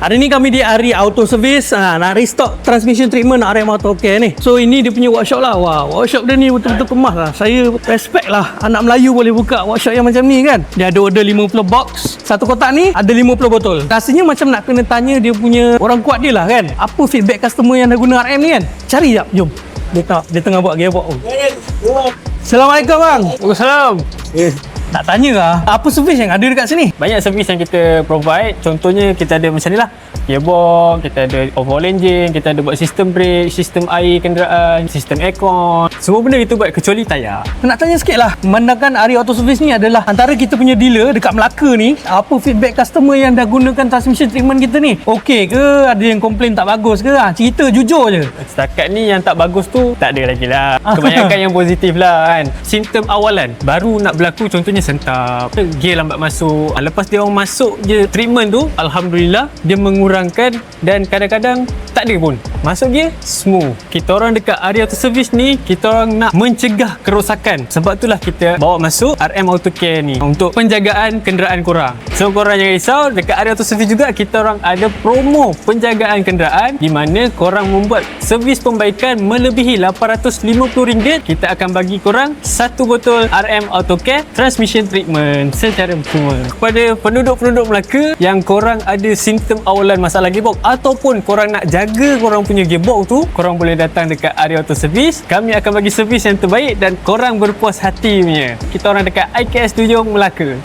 Hari ni kami di Ari Auto Service, nak restock transmission treatment RM Auto Care ni. So ini dia punya workshop lah. Wah, workshop dia ni betul-betul kemas lah. Saya respect lah, anak Melayu boleh buka workshop yang macam ni kan. Dia ada order 50 box. Satu kotak ni ada 50 botol. Rasanya macam nak kena tanya dia punya orang kuat dia lah kan. Apa feedback customer yang dah guna RM ni kan. Cari jap, jom. Dia tengah buat gearbox. Assalamualaikum bang. Waalaikumsalam. Tak tanya lah, apa servis yang ada dekat sini? Banyak servis yang kita provide. Contohnya kita ada macam ni lah, gearbox, kita ada overhaul engine, kita ada buat sistem brake, sistem air kenderaan, sistem aircon. Semua benda kita buat kecuali tayar. Nak tanya sikit lah, memandangkan Ari Auto Service ni adalah antara kita punya dealer dekat Melaka ni, apa feedback customer yang dah gunakan transmission treatment kita ni? Okey ke? Ada yang komplain tak bagus ke? Cerita jujur je. Setakat ni yang tak bagus tu tak ada lagi lah. Kebanyakan yang positif lah kan. Simptom awalan baru nak berlaku, contohnya sentap, gear lambat masuk. Lepas dia orang masuk je treatment tu, Alhamdulillah dia mengurangkan, dan kadang-kadang tak ada pun masuk gear smooth. Kita orang dekat Ari Auto Service ni, kita orang nak mencegah kerosakan. Sebab itulah kita bawa masuk RM Auto Care ni untuk penjagaan kenderaan korang. So korang jangan risau, dekat Ari Auto Service juga kita orang ada promo penjagaan kenderaan di mana korang membuat servis pembaikan melebihi RM850, kita akan bagi korang satu botol RM Auto Care transmission treatment secara bercuma. Kepada penduduk-penduduk Melaka yang korang ada simptom awalan masalah gearbox ataupun korang nak jaga korang punya gearbox tu, korang boleh datang dekat Ari Auto Service. Kami akan bagi servis yang terbaik dan korang berpuas hati punya. Kita orang dekat IKS 7 Melaka.